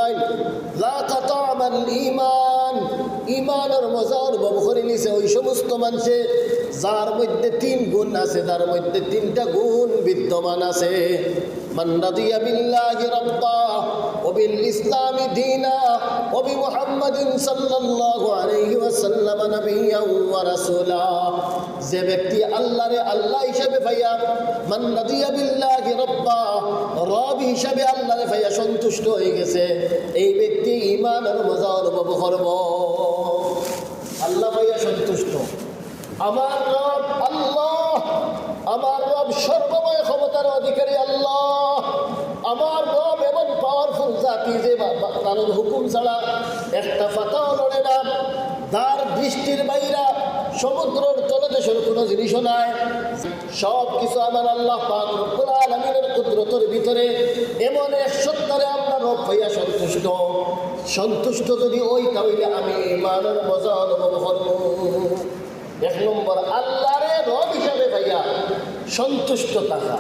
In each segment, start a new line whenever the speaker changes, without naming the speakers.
ফরমায় যাকা তা'মাল ঈমান, ঈমানের মজা অনুভব করে নিছে ওই সমস্ত মানুষে যার মধ্যে 3 গুণ আছে, যার মধ্যে 3টা গুণ বিদ্যমান আছে। মান রাদিয়া বিল্লাহি রাব্বা ওয়া বিল ইসলামি দীনা ওয়া বি মুহাম্মাদিন সাল্লাল্লাহু আলাইহি ওয়াসাল্লাম নাবিয়্যান ওয়া রাসূলা, যে ব্যক্তি আল্লাহরে আল্লাহ হিসেবে পাইয়া, মান রাদিয়া বিল্লাহি রাব্বা, রব হিসেবে আল্লাহরে পাইয়া সন্তুষ্ট হয়ে গেছে, এই ব্যক্তি ঈমানের মজা অনুভব করব। আল্লাহ পাইয়া সন্তুষ্ট, আমার রব আল্লাহ, আমার রব সর্বময় ক্ষমতার অধিকারী আল্লাহ, আমার রব এমন পাওয়ারফুল জাতি যে তার হুকুম ছাড়া একটা পাতাও লড়ে না, তার দৃষ্টির বাইরা সমুদ্রের তলদেশের কোনো জিনিসও নাই, সব কিছু আমার আল্লাহ পাক রব্বুল আলামিনের কুদরতের ভিতরে। এমন এক সত্তারে আমরা রব হইয়া সন্তুষ্ট, সন্তুষ্ট যদি ওই তাহলে আমি ঈমানের মজা অনুভব করব। 1 নম্বর আল্লাহরে রব হিসাবে ভাইয়া সন্তুষ্ট থাকা।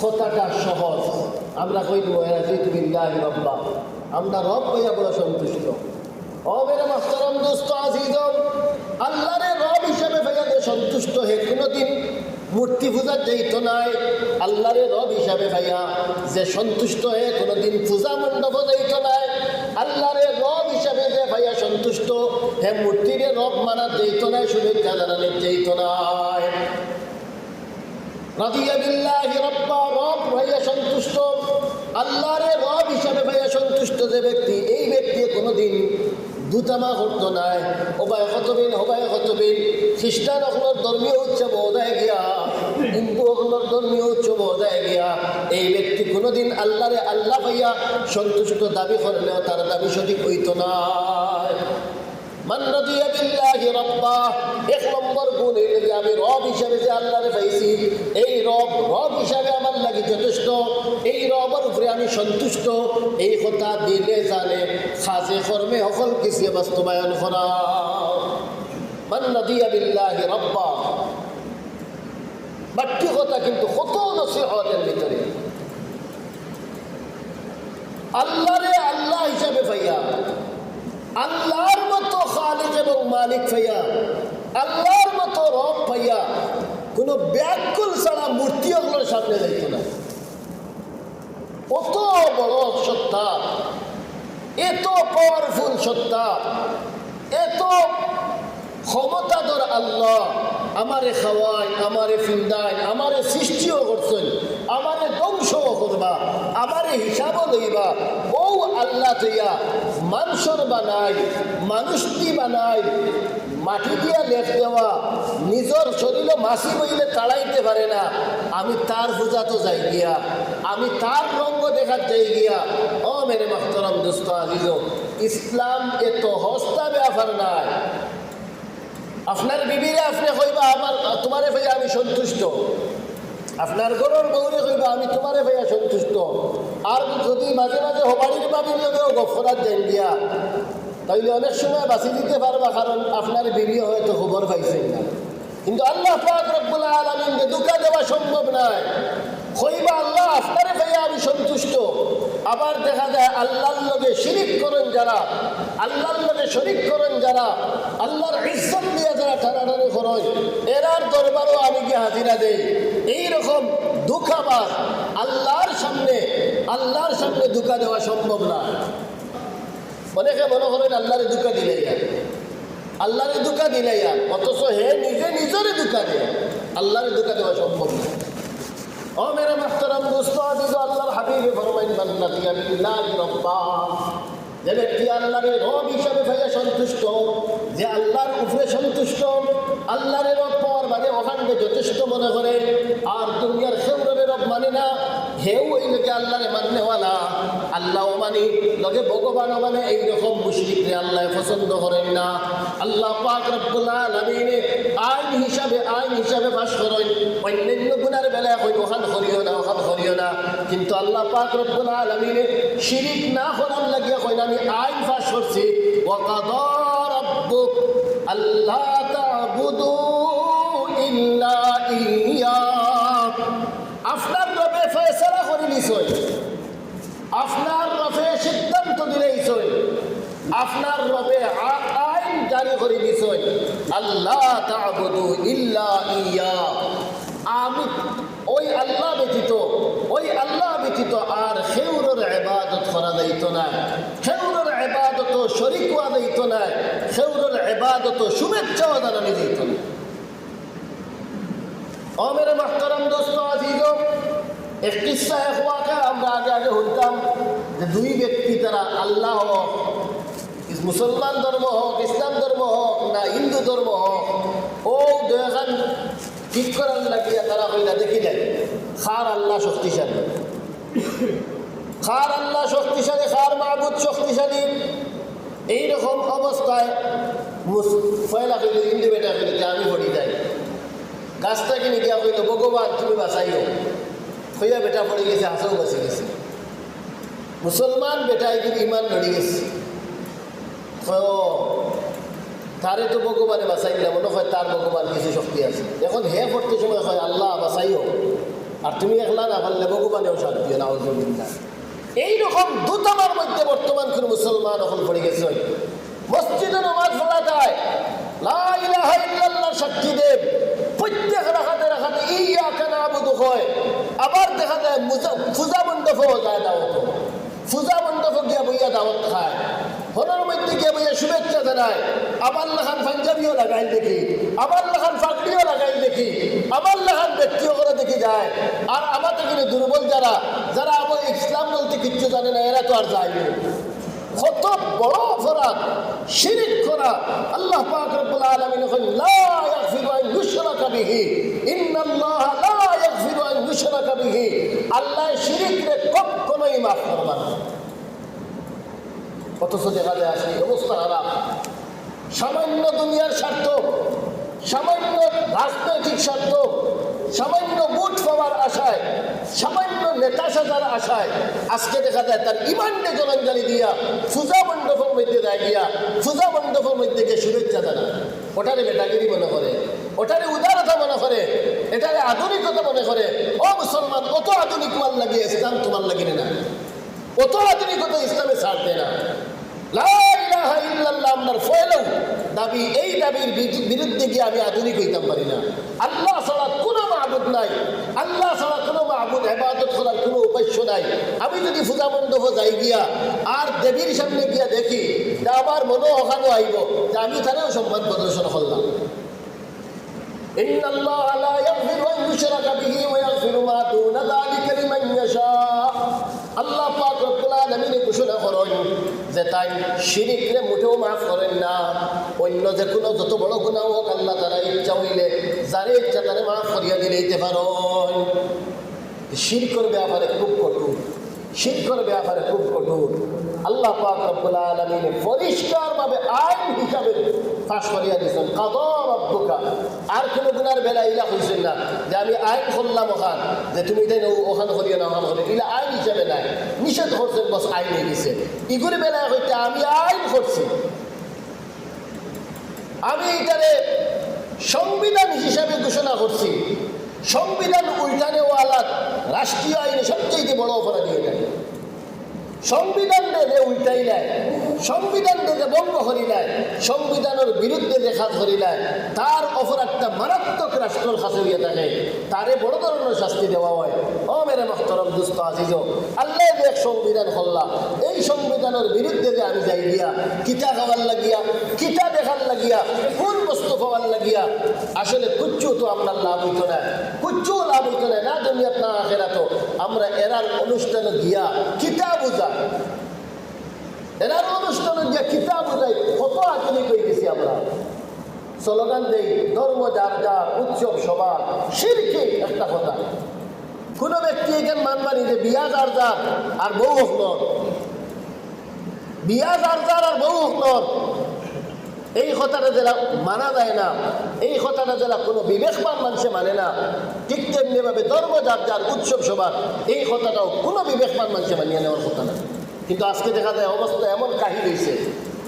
কথাটা সহজ, আমরা কইব রাদিতু বিল্লাহি রাব্বা, আমরা রব ভাইয়া বড় সন্তুষ্ট। ও মেরে মাহতারাম দোস্ত আজিজম, আল্লাহরে রব হিসাবে ভাইয়া যে সন্তুষ্ট হে কোনোদিন মূর্তি পূজা যাইত নাই। আল্লাহরে রব হিসাবে ভাইয়া যে সন্তুষ্ট হে কোনোদিন পূজা মণ্ডপ যাইত নাই। আল্লাহরে রব হিসাবে যে ভাইয়া সন্তুষ্ট হে মূর্তিরে রব মানা যাইত নাই, শুভেচ্ছা জানানো যাইত নাই। রাদিয়া বিল্লাহি রাব্বা, রব ভাইয়া সন্তুষ্ট, আল্লাহরে রব হিসাবে ভাইয়া সন্তুষ্ট যে ব্যক্তি, এই ব্যক্তি কোনোদিন দুতামা করতো নাই। হবায় কতবিন খ্রিস্টান অকলর ধর্মীয় উৎসব হয়ে গিয়া, হিন্দু অকলর ধর্মীয় উৎসব হয়ে গিয়া, এই ব্যক্তি কোনোদিন আল্লাহরে আল্লাহ ভাইয়া সন্তুষ্ট দাবি করলেও তার দাবি সঠিক হইতো না। মান রাদিয়া বিল্লাহি রাব্বা, 1 নম্বর গুণ এই যে আমি রব হিসাবে যে আল্লাহরে পাইছি, এই রব হিসাবে আমার লাগি যথেষ্ট, এই রবের উপরে আমি সন্তুষ্ট, এই কথা দিলে জানে কাজে কর্মে সকল কিছু বাস্তবায়ন করা। মান রাদিয়া বিল্লাহি রাব্বা, বাক্য কথা কিন্তু কত নসিহতের ভিতরে। আল্লাহরে আল্লাহ হিসাবে পাইয়া, আল্লাহর মতো খালিক এবং মালিক পাইয়া, আল্লাহর মতো রব পাইয়া কোনো ব্যাকুল ছাড়া মূর্তি ওগুলোর সামনে যাইত না। কত বড় সত্তা, এত পাওয়ারফুল সত্তা, এত ক্ষমতাধর আল্লাহ, আমারে খাওয়াই, আমারে ফিন্দায়, আমারে সৃষ্টিও করছেন, আমারে ধ্বংসও করবা, আমারে হিসাবও লইবা। ও আল্লাহ তৈয়া মানুষের বানাই, মানুষটি বানাই, মাটি দিয়া লেখ দেওয়া, নিজের শরীরে মাসি বইলে তাড়াইতে পারে না, আমি তার পূজা তো যাই গিয়া, আমি তার রঙ্গ দেখার যাই গিয়া। ও মেরে মাহতারাম দোস্ত আজিজ, ইসলাম এত হস্তা ব্যাপার নাই। আপনার বিবিরে আপনি কইবা আমার তোমারে ভাইয়া আমি সন্তুষ্ট, আপনার ঘরের বউরে কইবা আমি তোমারে ভাইয়া সন্তুষ্ট। আর যদি মাঝে মাঝে হবাড়ির বাবির লগেও গফরাত দেন দিয়া, তাইলে অনেক সময় বাঁচি দিতে পারবা, কারণ আপনার বিবি হয়তো খবর পাইছেন না। কিন্তু আল্লাহ পাক রব্বুল আলামিনকে ধোঁকা দেওয়া সম্ভব নয়। কইবা আল্লাহ আপনারে ভাইয়া আমি সন্তুষ্ট, আবার দেখা যায় আল্লাহর লগে শিরিক করেন যারা, আল্লাহর লগে শরিক করেন যারা, আল্লাহর ইজ্জত নিয়ে যারা টানাটানি করেন, এরার দরবারও আমি গিয়ে হাজিরা দেই। এইরকম ধোঁকাবাজ আল্লাহর সামনে ধোঁকা দেওয়া সম্ভব না। অনেকে মনে করেন আল্লাহরে ধোঁকা দিলে যান, আল্লাহরে ধোঁকা দিলে যান, অথচ হে নিজে নিজরে ধোঁকা দেয়। আল্লাহরে ধোঁকা দেওয়া সম্ভব না। ও মেরা মাহতারাম দোস্ত আজিজ, আল্লাহর হাবিবে ফরমাইন মান রাদিয়া বিল্লাহি রাব্বা, যে ব্যক্তি আল্লাহরে রব হিসাবে ভাইয়া সন্তুষ্ট, যে আল্লাহর উপরে সন্তুষ্ট, আল্লাহরে রব পাওয়ার বাদে ওখানকে যথেষ্ট মনে করে, আর দুনিয়ার খেউরে রব মানে না, হেউ ওই লোকে আল্লাহরে মাননেওয়ালা, আল্লাহও মানি লগে ভগবানও মানে, এইরকম মুশরিকরে আল্লাহ পছন্দ করেন না। আল্লাহ পাক রব্বুল আলামিন আইন হিসাবে পাশ করেন, অন্যান্য গুনার বেলায় কই ওখান করিও না, কিন্তু আল্লাহ পাক রব্বুল আলামিন শিরিক না করার লাগিয়া কইন আমি আইন পাশ করছি, ওয়া কাদা রাব্বুক আল্লা তা'বুদু ইল্লা ইয়্যা,
1 নম্বর গুণ হইল যে আমি রব হিসাবে পাইয়া, আল্লাহর মতো খালিক এবং মালিক পাইয়া, কোন ব্যাকুল ছাড়া মূর্তি ওগুলোর সামনে যাইতো না। 2 নম্বর গুণ হইল যে আমি রব হিসাবে পাইয়া, আল্লাহর মতো রব পাইয়া, আপনার রবে ফয়সালা করে নিছই,
আপনার রবে সিদ্ধান্ত দিলেইছেন, আপনার রবে আইন জারি করে দিছেন, আল্লাহ তা'বুদু ইল্লা ইয়া, আমি ওই আল্লাহ ব্যতীত আর খেউরের ইবাদত করা যাইত না, খেউরের ইবাদত শরীক হওয়া যাইত না, খেউরের ইবাদত শুভেচ্ছা জানানো যাইত না। ও মেরে মুহতারাম দোস্ত আজিজম, এক কিসসা এক ওয়াকা আমরা আগে শুনতাম যে দুই ব্যক্তি তারা আল্লাহ হোক, মুসলমান ধর্ম হোক, ইসলাম ধর্ম হোক না হিন্দু ধর্ম হোক, ও দুখান ঠিক করার লাগিয়া তারা হইলা দেখি যায় খার আল্লাহ শক্তিশালী, খার আল্লাহ শক্তিশালী, খার মাহবুদ শক্তিশালী। এইরকম অবস্থায় ফয়লা হইল হিন্দু বেটা হইল যে আমি হরি যাই, গাছটাকে নিয়ে গিয়া হইল ভগবান তুমি বাঁচাইও, হইয়া বেটা পড়ে গেছে, হাসাও বাঁচে গেছে। মুসলমান বেটায় কিন্তু ইমান নড়ে গেছে, তারে তো ভগবানে বাঁচাইলে মনে হয় তার ভগবান কিছু শক্তি আছে। এখন হে পড়তে সময় হয় আল্লাহ বাঁচাইও, আর তুমি একলা না পারলে ভগবানেও শান্তি না। এইরকম দুটামার মধ্যে বর্তমান কোন মুসলমান এখন পড়ে গেছে। মসজিদে নামাজ পড়া যায়, লা ইলাহা ইল্লাল্লাহ সাক্ষী দেব, প্রত্যেক রাখাতে রাখাতে ইয়াকা না'বুদু হয়, আবার দেখা যায় পূজা মণ্ডপও যায় দাওয়াত, পূজা মণ্ডপে গিয়া বইয়া দাওয়াত খায়, হরের মধ্যে গিয়ে বইয়া শুভেচ্ছা জানায়, আবার লাখান পাঞ্জাবিও লাগাই দেখি, আবার লাখান ফাঁকড়িও লাগাই দেখি, আবার লাখান ব্যক্তিও করে দেখি যায়। আর আমাদের কিন্তু দুর্বল যারা আবার ইসলাম বলতে কিচ্ছু জানে না, এরা তো আর যায়নি। কত বড় অপরাধ শিরক করা। আল্লাহ পাক রব্বুল আলামিন বলেন লা ইয়াগফিরু আন ইউশরাকা বিহি, ইন্নাল্লাহা লা ইয়াগফিরু আন ইউশরাকা বিহি, আল্লাহ শিরককে কখনোই মাফ করবে না। অথচ দেখা যায় আসলে অবস্থা খারাপ। সামান্য দুনিয়ার স্বার্থ, সামান্য রাজনৈতিক স্বার্থ, সামান্য ভোট পাওয়ার আশায়, সামান্য নেতা সাজার আশায় আজকে দেখা যায় তার ইমানকে জলাঞ্জলি দিয়া পূজা মণ্ডপের মধ্যে দেয় গিয়া পূজা মণ্ডপের মধ্যে গিয়ে শুভেচ্ছা জানা, ওটারে বেটাগিরি মনে করে, ওটারে উদারতা মনে করে, এটারে আধুনিকতা মনে করে। ও মুসলমান, অত আধুনিক মাল লাগিয়ে ইসলাম তোমার লাগিয়ে না, অত আধুনিকতা ইসলামে ছাড় দেয় না। লা ইলাহা ইল্লাল্লাহ আপনার ফয়লাও দাবি, এই দাবির বিরুদ্ধে গিয়ে আমি আধুনিক হইতাম পারি না। আল্লাহ ছাড়া কোনো মাহবুদ নাই, আল্লাহ ছাড়া কোনো মাহবুদ ইবাদত করার কোনো উপাস্য নাই। আমি যদি পূজা মণ্ডপ যাই গিয়া আর দেবীর সামনে গিয়া দেখি, তা আমার মনে ওখানে আইব যে আমি তারেও সম্মান প্রদর্শন করলাম। ইন্নাল্লাহা লা ইয়াগফিরু আন ইউশরাকা বিহি ওয়া ইয়াগফিরু মা দুনা যালিকা লিমান ইয়াশা। আল্লাহ পাক রব্বুল আলামিন ঘোষণা করেন যে তাই শিরকরে মোটেও মাফ করেন না। অন্য যে কোনো যত বড় গুনাহ হোক আল্লাহ তাআলা ইচ্ছা হইলে যারে ইচ্ছা তারে মাফ করিয়া দিতে পারেন। শিরকের ব্যাপারে খুব কঠোর, শিরকের ব্যাপারে খুব কঠোর। আল্লাহ পাক রব্বুল আলামিন পরিষ্কারভাবে আইন হিসাবে পাশ করিয়া দিয়েছেন, কাদা রাব্বুকা। আর কোনো গুনার বেলা ইলা হইছেন না যে আমি আইন করলাম ওখান যে তুমি তাই ওখান করিয়া না, ওখান করিয়া, ইলা আইন হিসাবে নাই, নিষেধ করছেন, বস আইন হয়ে গেছে। ইগুলি বেলায় হইতে আমি আইন করছি, আমি এটারে সংবিধান হিসাবে ঘোষণা করছি। সংবিধান উল্টানেওয়ালা রাষ্ট্রীয় আইনে সবচেয়ে বড় অপরাধী হয়ে যায়। সংবিধান যে উল্টাই নেয়, সংবিধান যে ভঙ্গ করি নেয়, সংবিধানের বিরুদ্ধে যে কাজ করি নেয়, তার অপরাধটা মারাত্মক রাষ্ট্রের কাছে হইয়া থাকে, তারে বড় ধরনের শাস্তি দেওয়া হয়। ও মেরে মুহতারাম দোস্ত আজিজ, আল্লাহ যে এক সংবিধান করলাম, এই সংবিধানের বিরুদ্ধে যে আমি যাই গিয়া কিতা খাওয়ার লাগিয়া, কিতা দেখার লাগিয়া, কোন বস্তু পাওয়ার লাগিয়া, আসলে কুচ্ছু তো আপনার লাভ হইত না, কুচ্ছু লাভ হইত না, না দুনিয়াত না আখিরাত। আমরা এরার অনুষ্ঠানে গিয়া কিতা বুঝা, এরার অনুষ্ঠানে গিয়া কিতা বুঝাই কত আধুনিক হয়ে গেছি আমরা। স্লোগান দেই ধর্ম যার যার, উৎসব সবার, শিরকে একটা কথা। কোনো ব্যক্তি এখানে মানবানি যে বিয়া যার যার আর বউ হকনর, বিয়া যার যার আর বউ হকনর, এই কথাটা যারা মানা যায় না, এই কথাটা যারা কোনো বিবেকবান মানুষে মানে না, ঠিক তেমনিভাবে ধর্ম যার যার, উৎসব সবার, এই কথাটাও কোনো বিবেকবান মানুষে মানিয়ে নেওয়ার কথা না। কিন্তু আজকে দেখা যায় অবস্থা এমন কাহিল হয়েছে,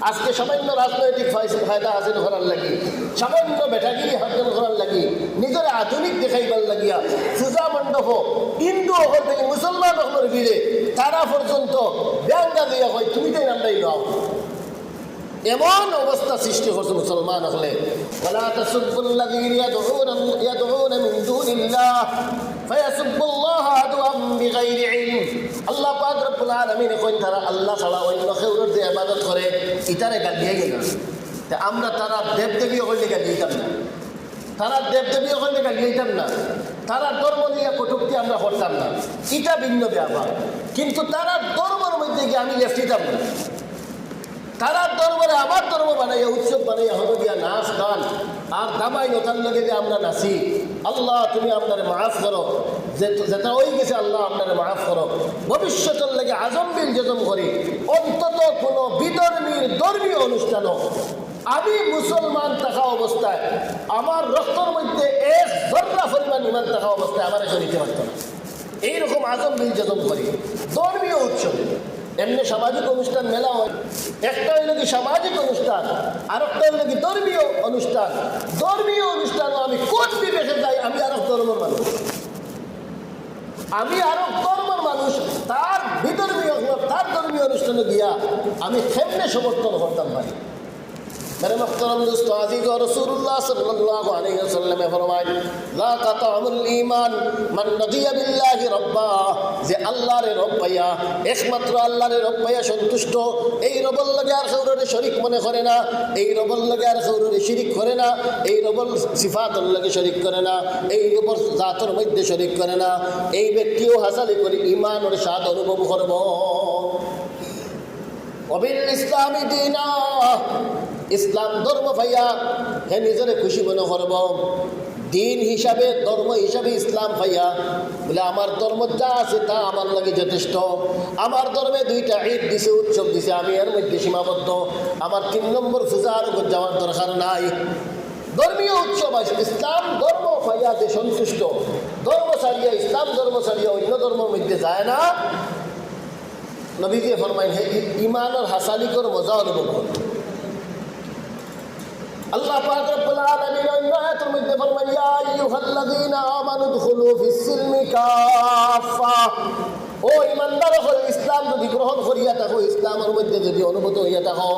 আজকে সামান্য রাজনৈতিক ফায়দা হাসিল করার লাগি, সামান্য বেটাগিরি হাসিল করার লাগি, নিজের আধুনিক দেখাইবার লাগিয়া পূজা মণ্ডপ হিন্দু অকল থেকে মুসলমান অকলের ভিড়ে তারা পর্যন্ত ব্যাঙ্গা দিয়া হয় তুমি তাই আমরাই নাও। এমন অবস্থা সৃষ্টি করছে মুসলমান হলে ওয়ালা তাসুবুল্লাযীনা ইয়াদউনা মিন দুনিল্লাহ ফায়াসুবুল্লাহা আদওয়াম বিগাইরি ইলম। আল্লাহ পাক রব্বুল আলামিন কইন তারা আল্লাহ ছাড়া অন্য কেউর যে ইবাদত করে ইতারে গালিয়ে গেল। তা আমরা তারা দেবদেবী হইলে গালিয়েতাম না, তারা দেবদেবী হইলে গালিয়েতাম না, তারা ধর্ম নিয়ে কটূক্তি আমরা করতাম না, এটা ভিন্ন ব্যাপার। কিন্তু তারা ধর্মের মধ্যে গিয়ে আমি লেফটিতাম না। তারা দরবারে আমার ধর্ম বানাইয়া উৎসব বানাইয়া হবে গিয়া নাচ গান আর দামাই নতার লগে যে আমরা নাচি। আল্লাহ তুমি আপনার মাফ করো, যেটা হয়ে গেছে আল্লাহ আপনার মাফ করো। ভবিষ্যতের লাগে আজমবিল যজম করি অন্তত কোনো বিধর্মীর ধর্মীয় অনুষ্ঠানও আমি মুসলমান থাকা অবস্থায় আমার রক্তর মধ্যে এক জর্রা পরিমাণ ইমান থাকা অবস্থায় আমার এসে নিতে পারত না। এইরকম আজমবিল যজম করি ধর্মীয় উৎসবে। এমনি সামাজিক অনুষ্ঠান মেলা হয়, একটা হইল কি সামাজিক অনুষ্ঠান আর একটা হইল কি ধর্মীয় অনুষ্ঠান। ধর্মীয় অনুষ্ঠানও আমি কোন বিবেকে যাই আমি আরব ধর্মের মানুষ, আমি আরব ধর্মের মানুষ, তার বিধর্মীয় তার ধর্মীয় অনুষ্ঠানে গিয়া আমি কেমনে সমর্থন করতাম পারি। मेरे मुहतरम दोस्तों अज़ीज़ और रसूलुल्लाह सल्लल्लाहु अलैहि वसल्लम फरमाए ला ततअमुल ईमान मन रदिया बिल्लाहि रब्बा যে আল্লাহর রব পাইয়া একমাত্র আল্লাহর রব পাইয়া সন্তুষ্ট, এই রবের লগে আর কাউরে শরীক মনে করে না, এই রবের লগে আর কাউরে শিরিক করে না, এই রবের সিফাতের লগে শরীক করে না, এই রবের জাতের মধ্যে শরীক করে না, এই ব্যক্তিও হাসালি করে ঈমানের স্বাদ অনুভব করব। ওয়াবিল ইসলামি দীনা ইসলাম ধর্ম পাইয়া হে নিজের খুশি মনে করব। দিন হিসাবে ধর্ম হিসাবে ইসলাম পাইয়া বলে আমার ধর্ম যা আছে তা আমার লাগে যথেষ্ট। আমার ধর্মে দুইটা ঈদ দিছে, উৎসব দিছে, আমি এর মধ্যে সীমাবদ্ধ। আমার 3 নম্বর পূজার উপর যাওয়ার দরকার নাই। ধর্মীয় উৎসব আছে, ইসলাম ধর্ম পাইয়া যে সন্তুষ্ট, ধর্ম ছাড়িয়া ইসলাম ধর্ম ছাড়িয়া অন্য ধর্মের মধ্যে যায় না। নবীজি ফরমাইন হে ইমানের হাসালিকর মজা অনুভব করো। আল্লাহ পাক রব্বুল আলামিন অন্য আয়াতের মধ্যে ফরমান ইয়া আইয়ুহাল্লাযীনা আমানু দুখুলু ফিস-সিলমি কাফা। ও ইমানদার হল ইসলাম যদি গ্রহণ করিয়া থাকো, ইসলামের মধ্যে যদি অনুভূত হইয়া থাকো,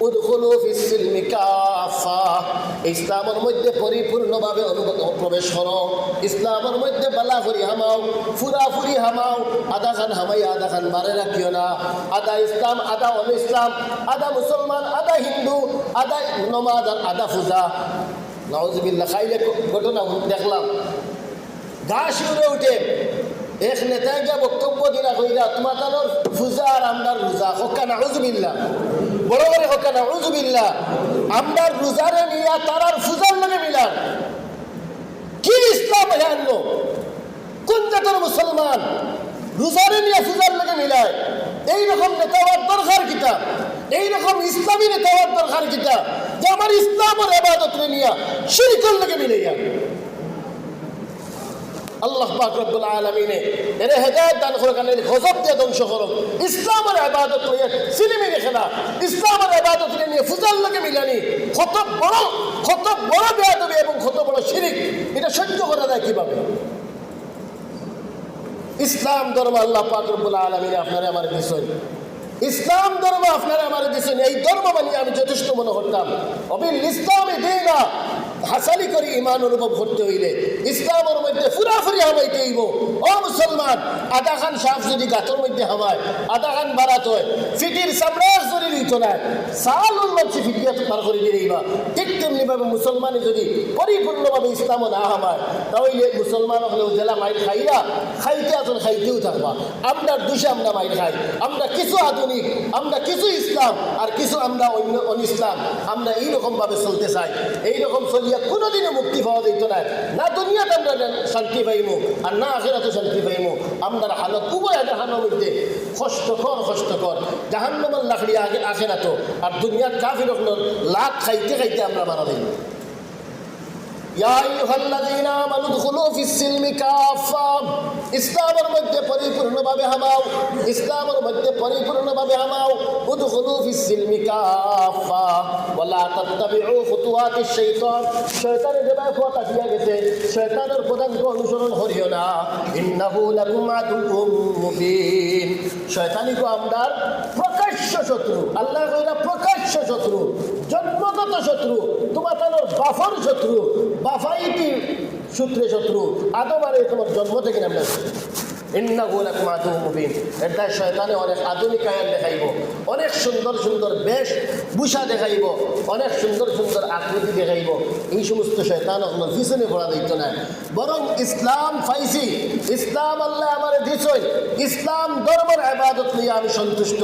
উদখুলু ফিস-সিলমি কাফা, ইসলামের মধ্যে পরিপূর্ণভাবে প্রবেশ করো। ইসলামের মধ্যে বালা করি হামাও, ফুরাফুরি হামাও, আধা খান হামাইয়া আধা খান বারে রাখিও না। আধা ইসলাম আধা অন ইসলাম, আধা মুসলমান আধা হিন্দু, আধা নমাজ আর আধা পূজা। নাউজুবিল্লাহ খাইলে ঘটনা দেখলাম, গা শিউরে উঠে এক নেতায় গিয়া বক্তব্য দিলা কইরা তোমার তানোর পূজা আর আমরার রোজা, হক্কা নাউজুবিল্লাহ, বড় বড় হক্কা নাউজুবিল্লাহ, আমরার রোজারে নিয়া তারার পূজার লগে মিলান। কি ইসলাম হে আনলো? কোন জাতের মুসলমান রোজারে নিয়ে পূজার লগে মিলায়? এইরকম নেতা হওয়ার দরকার কিতা? এইরকম ইসলামী নেতা হওয়ার দরকার কিতা যে আমার ইসলামের ইবাদত নিয়া শিরকের লগে মিলাইয়া? আল্লাহ পাক রব্বুল আলামিন এর হেদায়েত দান করুক, এর গজব দিয়ে ধ্বংস করুক। ইসলামের ইবাদত নিয়ে সিনেমি দেখে না, ইসলামের ইবাদত নিয়ে পূজার লগে মিলানি কত বড় বেয়াদবি এবং কত বড় শিরক, এটা সহ্য করা যায় কিভাবে? ইসলাম ধর্ম আল্লাহ পাক রব্বুল আলামিন আপনারা আমার বিষয়, ইসলাম ধর্ম আপনারা আমার দিয়েছেন, এই ধর্ম মানিয়ে আমি যথেষ্ট মনে করতাম। অবিল ইসলামে দিনা হাসালি করে ইমান অনুভব করতে হইলে ইসলামের মধ্যে ফুরাফুরি হামাইতে হইব। ও মুসলমান, আধা খান সাপ যদি গাছের মধ্যে হামায়, আধা খান বাড়াত হয়, ফিটির চামড়ার শরীর হইত না, সালুর মধ্যে ফিটিয়া পার করে দিয়ে দিবা। ঠিক তেমনিভাবে মুসলমানে যদি পরিপূর্ণভাবে ইসলামও না হামায়, তাহলে মুসলমান হলেও জেলা মাইর খাইরা খাইতে আসুন, খাইতেও থাকবা। আমরা দুষে আমরা মাইর খাই, আমরা কিছু আধুনিক, আমরা কিছু ইসলাম আর কিছু আমরা অন্য অনিসলাম, আমরা এইরকমভাবে চলতে চাই। এইরকম চলিয়া কোনোদিনও মুক্তি পাওয়া যেত না, না দুনিয়াতে আমরা শান্তি পাইমু আর না আখিরাতে শান্তি পাইমু। আমরা হালত উভয় জাহান্নামের মধ্যে কষ্টকর জাহান্নামের লাকড়ি আগে আখিরাত আর দুনিয়ার কাফির লাখ খাইতে খাইতে আমরা মারা যাই। ইয়া আইয়ুহাল্লাযীনা আমানু দুখুলু ফিস-সিলমি কাফা ইসলামের মধ্যে পরিপূর্ণভাবে হামাও, ইসলামের মধ্যে পরিপূর্ণভাবে হামাও। উদখুলু ফিস সিলমি কাফা ওয়া লা তাত্তাবিউ খুতুওয়াতিশ শাইতান। শয়তানের যে কথা দিয়া গেছে, শয়তানের পদাঙ্ক অনুসরণ করিও না। ইন্নাহু লাকুম আদুউম মুবিন। শয়তানিকে আমরার প্রকাশ্য শত্রু। আল্লাহ কইরা প্রকাশ্য শত্রু, জন্মগত শত্রু, তোমার বাফর শত্রু, বাফাইটি সূত্রে শত্রু। আদম আর তোমার জন্ম থেকে নামলে ইন্নাহু লাকুম আদুউম মুবিন। এটা শয়তানে অনেক আধুনিক আয়াত দেখাইব, অনেক সুন্দর সুন্দর বেশ ভূষা দেখাইব, অনেক সুন্দর সুন্দর আকৃতি দেখাইব। এই সমস্ত শয়তান আপনার পিছনে পড়া দিত না, বরং ইসলাম পাইছি, ইসলাম আল্লাহ আমার দিছই, ইসলাম ধর্মের ইবাদত নিয়ে আমি সন্তুষ্ট,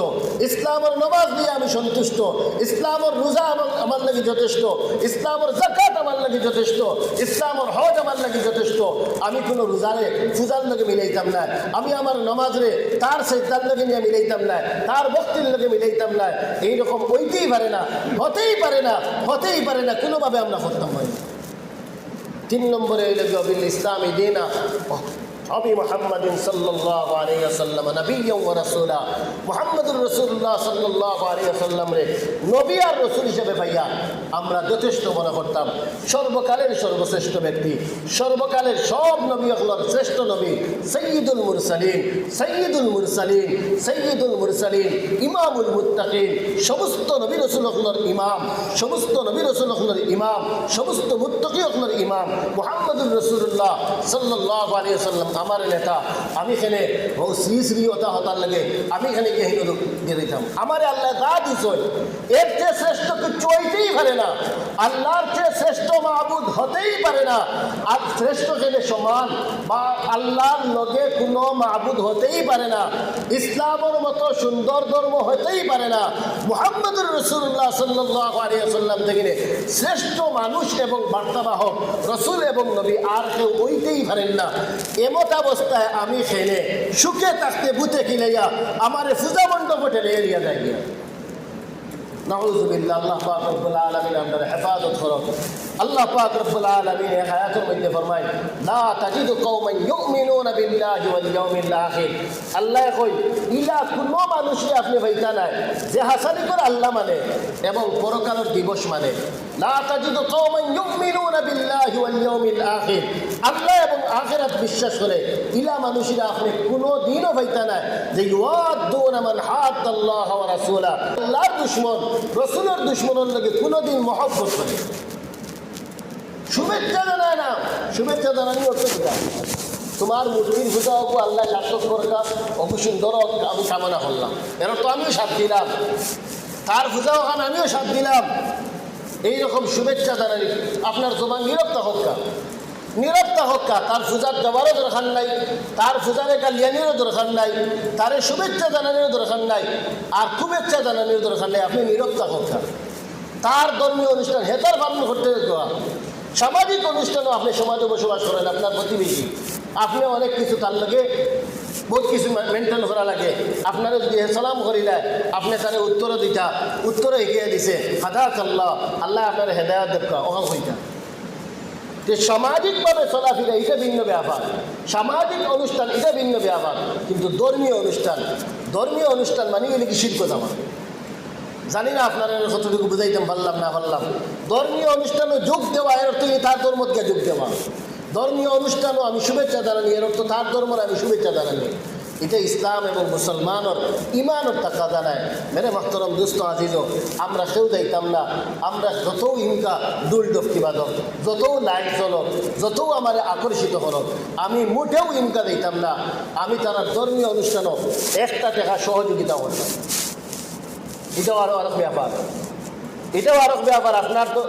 ইসলামের নামাজ নিয়ে আমি সন্তুষ্ট, ইসলামের রোজা আমার লাগি যথেষ্ট, ইসলামের যাকাত আমার লাগি যথেষ্ট, ইসলামের হজ আমার লাগি যথেষ্ট। আমি কোনো রোজারে পূজার লগে মিলাইতাম না, আমি আমার নামাজরে তার সেজদার লগে নিয়ে মিলাইতাম না, তার ভক্তির লগে মিলাইতাম না। এইরকম হইতেই পারে না, হতেই পারে না, হতেই পারে না, কোনোভাবে আমরা করতাম হয়। 3 নম্বরে হইল বিল ইসলামি দীনা আবি মুহাম্মাদিন সাল্লাল্লাহু আলাইহি ওয়াসাল্লাম নবিয়্যান ওয়া রাসূলা। মুহাম্মদুর রাসূলুল্লাহ সাল্লাল্লাহু আলাইহি ওয়াসাল্লাম রে নবী আর রাসূল হিসেবে পাইয়া আমরা যথেষ্ট মনে করতাম। সর্বকালের সর্বশ্রেষ্ঠ ব্যক্তি, সর্বকালের সব নবী হলোর শ্রেষ্ঠ নবী, সাইয়্যিদুল মুরসালিন, সাইয়্যিদুল মুরসালিন, সাইয়্যিদুল মুরসালিন, ইমামুল মুত্তাকিন। সমস্ত নবী রাসূল হলোর ইমাম, সমস্ত নবী রাসূল হলোর ইমাম, সমস্ত মুত্তাকি হলোর ইমাম মুহাম্মদুর রাসূলুল্লাহ সাল্লাল্লাহু আলাইহি ওয়াসাল্লাম আমার নেতা। আমি এখানে শ্রী শ্রী হতার লাগে আমি এখানে গিয়ে দিয়ে দিতাম। আমার আল্লাহ দা দিস, এর চেয়ে শ্রেষ্ঠ কিছু হইতেই পারে না, আল্লাহর চেয়ে শ্রেষ্ঠ মাবুদ হতেই পারে না। আর শ্রেষ্ঠ ছেলে সমান বা আল্লাহর লগে কোনো মাবুদ হতেই পারে না, ইসলামের মতো সুন্দর ধর্ম হতেই পারে না। মুহাম্মদুর রাসূলুল্লাহ সাল্লাল্লাহু আলাইহি ওয়াসাল্লাম থেকে শ্রেষ্ঠ মানুষ এবং বার্তাবাহক রসুল এবং নবী আর কেউ হইতেই পারেন না। এমত অবস্থায় আমি খেলে সুখে থাকতে বুতে খিলাইয়া আমার পূজা মণ্ডপ ঠেলে এড়িয়া যাই গিয়া। নাউযুবিল্লাহ। আল্লাহ পাক রব্বুল আলামিন আমাদের হেফাজত করুন। আল্লাহ পাক রব্বুল আলামিন এই আয়াতের মধ্যে ফরমায়, লা তাজিদু কওমান ইউমিনুনা বিল্লাহি ওয়াল ইয়াউমিল আখির। আল্লাহ কই ইলা কোনো মানুষই আপনি পাইতা নাই যে হাসানি করে আল্লাহ মানে এবং পরকালের দিবস মানে। লা তাজিদু কওমান ইউমিনুনা বিল্লাহি ওয়াল ইয়াউমিল আখির। আল্লাহ এবং আখিরাত বিশ্বাস করে ইলা মানুষেরা আপনি কোনো দিনও পাইতা নাই যে ইউআদুনা মান হাদাল্লাহ ওয়া রাসূলা। আল্লাহর দুশমন রসুলের দুশ্মনের লগে কোনোদিন মহব্বত করে শুভেচ্ছা জানায় না। শুভেচ্ছা জানানি হচ্ছে পূজা, তোমার মূর্তির পূজা হোক আল্লাহ সার্থক করকা অবু সুন্দর আমি কামনা করলাম, এর তো আমিও সাথ দিলাম, তার পূজা ওখানে আমিও সাথ দিলাম। এইরকম শুভেচ্ছা জানানি আপনার জবান নিরপ্তা হক্কা, নিরপ্তা হক্কা। তার পূজার দেওয়ারও দরকার নাই, তার পূজার একটা লিয়ানিরও দরকার নাই, তার শুভেচ্ছা জানানিরও দরকার নাই, আর শুভেচ্ছা জানানির দরকার নাই। আপনি নিরপ্তা হক্কা। তার ধর্মীয় অনুষ্ঠান হেতার পালন করতে দেওয়া, সামাজিক অনুষ্ঠানও আপনি সমাজে বসবাস করেন, আপনার প্রতিবেশী, আপনি অনেক কিছু তার লাগে বহুত কিছু মেনটেন করা লাগে। আপনারা যদি সালাম করিলে আপনি তার উত্তরও দিতা, উত্তরও এগিয়ে দিছে হাদাক আল্লাহ, আল্লাহ আপনার হেদায়ত দেখা অভাব হইতা। যে সামাজিকভাবে চলাফেরা এটা ভিন্ন ব্যাপার, সামাজিক অনুষ্ঠান এটা ভিন্ন ব্যাপার, কিন্তু ধর্মীয় অনুষ্ঠান, ধর্মীয় অনুষ্ঠান মানে গেলে কি শিরক আমার জানি না আপনারা কতটুকু বুঝাইতাম পারলাম না পারলাম। ধর্মীয় অনুষ্ঠানও যোগ দেওয়া এর অর্থ তার ধর্মকে যোগ দেওয়া। ধর্মীয় অনুষ্ঠানও আমি শুভেচ্ছা জানানি এর অর্থ তার ধর্মের আমি শুভেচ্ছা জানানি। এটা ইসলাম এবং মুসলমানের ইমানের টাকা জানায়। মেরে মাহতরম দুস্থ আজিজ, আমরা কেউ যাইতাম না, আমরা যতও ইনকা দুল ডফকি বাদক, যতও লাইট চলক, যতও আমার আকর্ষিত হলক, আমি মোটেও ইনকা দিতাম না। আমি তারা ধর্মীয় অনুষ্ঠানও 1 টাকা সহযোগিতা করতাম। এটাও আরও আরেক ব্যাপার, এটাও আরেক ব্যাপার। আপনার তো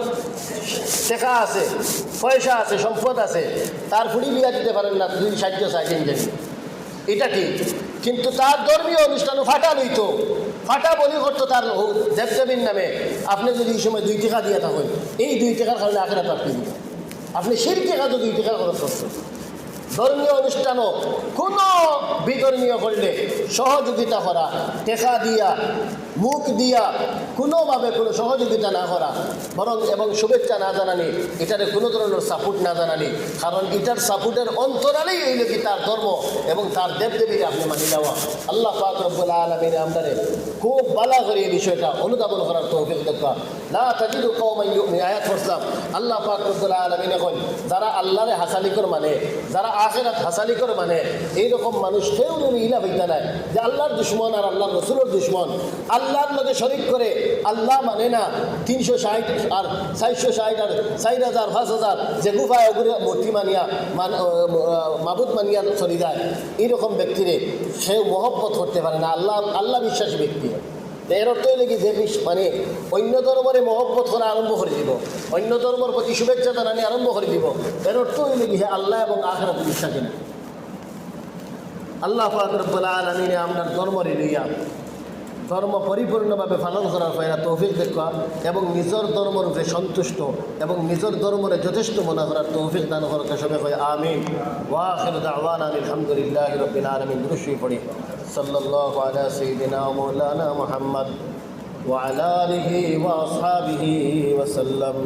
টাকা আছে, পয়সা আছে, সম্পদ আছে, তার ফুড়ি বিয়া দিতে পারেন না 2 সাইকেল জানি, এটা ঠিক। কিন্তু তার ধর্মীয় অনুষ্ঠানও ফাটা লইত, ফাটা বলি করতো তার দেবদেবীর নামে। আপনি যদি এই সময় 2 টাকা দিয়ে থাকেন, এই 2 টাকার কারণে আখেরাত আপনি দিবেন, আপনি সেই টাকা তো 2 টাকা খরচ করছেন। ধর্মীয় অনুষ্ঠানও কোনো বিধর্মীয় করলে সহযোগিতা করা, টেকা দিয়া মুখ দিয়া কোনোভাবে কোনো সহযোগিতা না করা বরং এবং শুভেচ্ছা না জানানি, এটারে কোনো ধরনের সাপোর্ট না জানানি, কারণ এটার সাপোর্টের অন্তরালেই হইল কি তার ধর্ম এবং তার দেবদেবীকে আপনি মানি নেওয়া। আল্লাহ পাক রব্বুল আলামিন আমদারে খুব বালা করে এই বিষয়টা অনুধাবন করার তৌফিক দেখা। লা তাজিদু কওমান ইউমিনুন আয়াত পড়লাম। আল্লাহ পাক রব্বুল আলামিন এখন যারা আল্লাহরে হাসালি করে মানে, যারা আখিরাত হাসালি করে মানে, এইরকম মানুষ কেউ ইলা হইতে নাই যে আল্লাহর দুশ্মন আর আল্লাহর রসুলের দুশ্মন, আল্লাহর লগে শরিক করে আল্লাহ মানে না 360 আর 460 আর 4000 5000 যে গুফায় ওগুলো মূর্তি মানিয়া মাবুদ মানিয়া চলে যায়, এইরকম ব্যক্তিরে সে মহব্বত করতে পারে না, আল্লাহ বিশ্বাসী ব্যক্তি। এর অর্থ হইলে কি যে মানে অন্য ধর্মের মহব্বত করা আরম্ভ করে দিব, অন্য ধর্মের প্রতি শুভেচ্ছা জানানি আরম্ভ করে দিব, এর অর্থ হইলে কি আল্লাহ এবং আখিরাত বিশ্বাসী না। আল্লাহ পাক রব্বুল আলামিন আপনার ধর্মরে লইয়া ধর্ম পরিপূর্ণভাবে পালন করার পয়রা তৌফিক দেখা এবং নিজের ধর্মের উপরে সন্তুষ্ট এবং নিজের ধর্মরে যথেষ্ট মনে করার তৌফিক দান করার সবাই কয় আমিন। ওয়া আখিরু দাওয়ানা আলহামদুলিল্লাহি রাব্বিল আলামিন। দুরূদ পড়ি সাল্লাল্লাহু আলা সাইয়্যিদিনা ওয়া মাওলানা মুহাম্মদ ওয়া আলা আলিহি ওয়া আসহাবিহি ওয়া সাল্লাম।